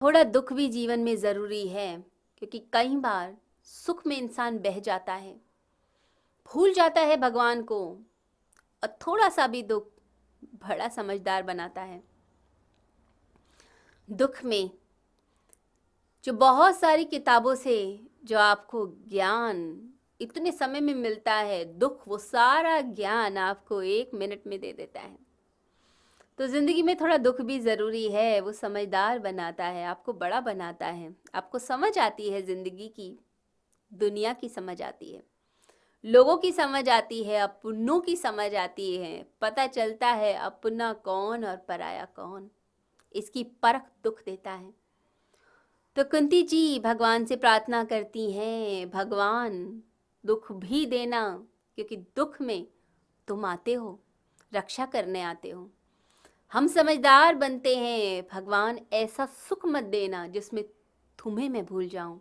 थोड़ा दुख भी जीवन में ज़रूरी है, क्योंकि कई बार सुख में इंसान बह जाता है, भूल जाता है भगवान को। और थोड़ा सा भी दुख बड़ा समझदार बनाता है। दुख में जो बहुत सारी किताबों से जो आपको ज्ञान इतने समय में मिलता है, दुख वो सारा ज्ञान आपको 1 मिनट में दे देता है। तो ज़िंदगी में थोड़ा दुख भी ज़रूरी है, वो समझदार बनाता है, आपको बड़ा बनाता है, आपको समझ आती है ज़िंदगी की, दुनिया की समझ आती है, लोगों की समझ आती है, अपनों की समझ आती है, पता चलता है अपना कौन और पराया कौन। इसकी परख दुख देता है। तो कुंती जी भगवान से प्रार्थना करती हैं, भगवान दुख भी देना, क्योंकि दुख में तुम आते हो, रक्षा करने आते हो। हम समझदार बनते हैं, भगवान ऐसा सुख मत देना जिसमें तुम्हें मैं भूल जाऊं।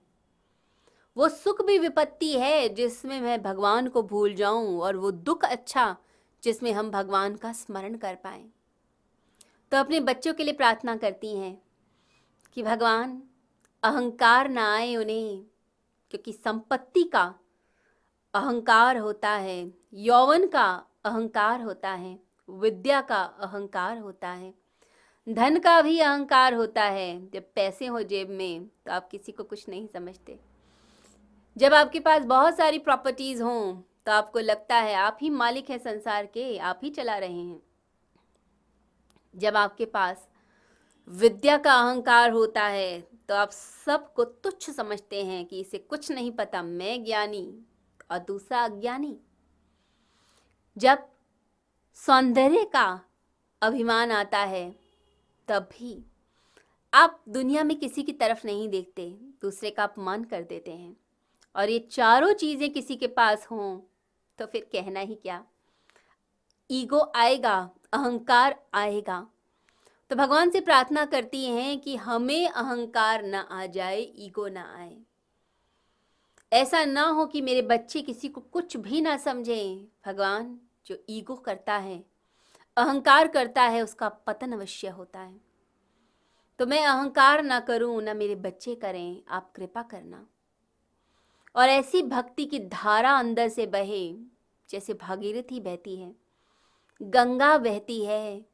वो सुख भी विपत्ति है जिसमें मैं भगवान को भूल जाऊं, और वो दुख अच्छा जिसमें हम भगवान का स्मरण कर पाएं। तो अपने बच्चों के लिए प्रार्थना करती हैं कि भगवान अहंकार ना आए उन्हें, क्योंकि संपत्ति का अहंकार होता है, यौवन का अहंकार होता है, विद्या का अहंकार होता है, धन का भी अहंकार होता है। जब पैसे हो जेब में तो आप किसी को कुछ नहीं समझते। जब आपके पास बहुत सारी प्रॉपर्टीज़ हों तो आपको लगता है आप ही मालिक हैं संसार के, आप ही चला रहे हैं। जब आपके पास विद्या का अहंकार होता है तो आप सबको तुच्छ समझते हैं कि इसे कुछ नहीं पता, मैं ज्ञानी और दूसरा अज्ञानी। जब सौंदर्य का अभिमान आता है तब भी आप दुनिया में किसी की तरफ नहीं देखते, दूसरे का अपमान कर देते हैं। और ये चारों चीज़ें किसी के पास हों तो फिर कहना ही क्या। ईगो आएगा, अहंकार आएगा। तो भगवान से प्रार्थना करती हैं कि हमें अहंकार ना आ जाए, ईगो ना आए। ऐसा ना हो कि मेरे बच्चे किसी को कुछ भी ना समझें। भगवान, जो ईगो करता है, अहंकार करता है, उसका पतन अवश्य होता है। तो मैं अहंकार ना करूं, ना मेरे बच्चे करें, आप कृपा करना। और ऐसी भक्ति की धारा अंदर से बहे जैसे भागीरथी बहती है, गंगा बहती है,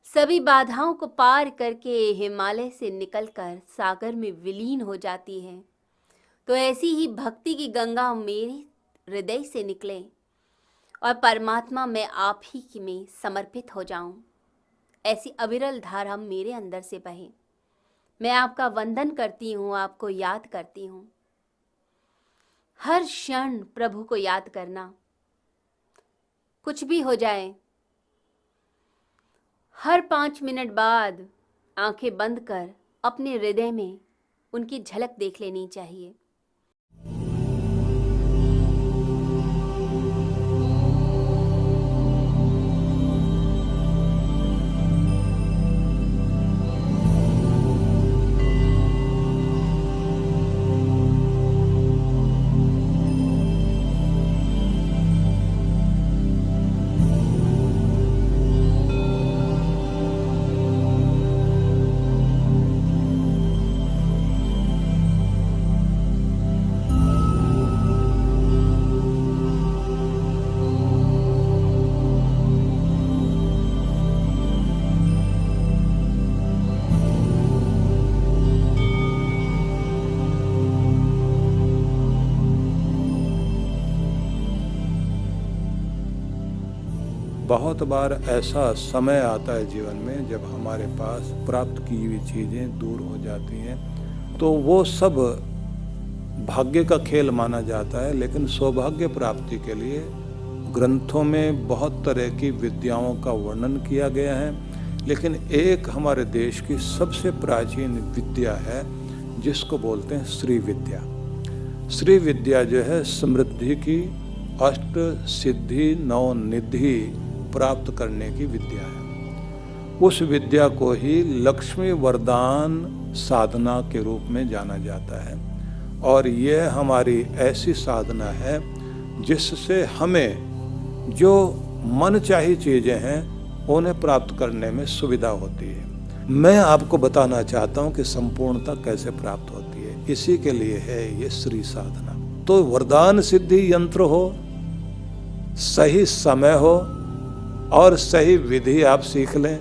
सभी बाधाओं को पार करके हिमालय से निकलकर सागर में विलीन हो जाती है। तो ऐसी ही भक्ति की गंगा मेरे हृदय से निकले और परमात्मा मैं आप ही की में समर्पित हो जाऊं। ऐसी अविरल धारा मेरे अंदर से बहे। मैं आपका वंदन करती हूँ, आपको याद करती हूँ। हर क्षण प्रभु को याद करना, कुछ भी हो जाए, हर 5 मिनट बाद आंखें बंद कर अपने हृदय में उनकी झलक देख लेनी चाहिए। बहुत बार ऐसा समय आता है जीवन में जब हमारे पास प्राप्त की हुई चीज़ें दूर हो जाती हैं, तो वो सब भाग्य का खेल माना जाता है। लेकिन सौभाग्य प्राप्ति के लिए ग्रंथों में बहुत तरह की विद्याओं का वर्णन किया गया है, लेकिन एक हमारे देश की सबसे प्राचीन विद्या है जिसको बोलते हैं श्री विद्या। श्री विद्या जो है समृद्धि की, अष्ट सिद्धि नौ निधि प्राप्त करने की विद्या है। उस विद्या को ही लक्ष्मी वरदान साधना के रूप में जाना जाता है, और यह हमारी ऐसी साधना है जिससे हमें जो मन चाही चीज़ें हैं उन्हें प्राप्त करने में सुविधा होती है। मैं आपको बताना चाहता हूं कि संपूर्णता कैसे प्राप्त होती है। इसी के लिए है ये श्री साधना। तो वरदान सिद्धि यंत्र हो, सही समय हो और सही विधि आप सीख लें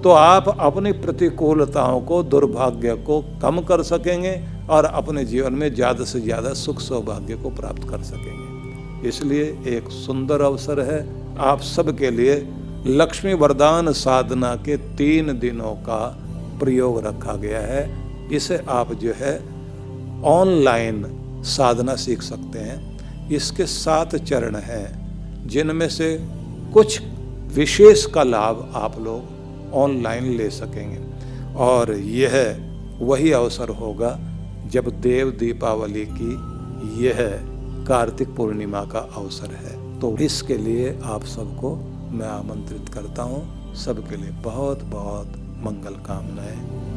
तो आप अपनी प्रतिकूलताओं को, दुर्भाग्य को कम कर सकेंगे और अपने जीवन में ज़्यादा से ज़्यादा सुख सौभाग्य को प्राप्त कर सकेंगे। इसलिए एक सुंदर अवसर है आप सबके लिए। लक्ष्मी वरदान साधना के 3 दिनों का प्रयोग रखा गया है। इसे आप जो है ऑनलाइन साधना सीख सकते हैं। इसके 7 चरण हैं जिनमें से कुछ विशेष का लाभ आप लोग ऑनलाइन ले सकेंगे। और यह वही अवसर होगा जब देव दीपावली की यह कार्तिक पूर्णिमा का अवसर है। तो इसके लिए आप सबको मैं आमंत्रित करता हूँ। सबके लिए बहुत बहुत मंगल कामनाएं।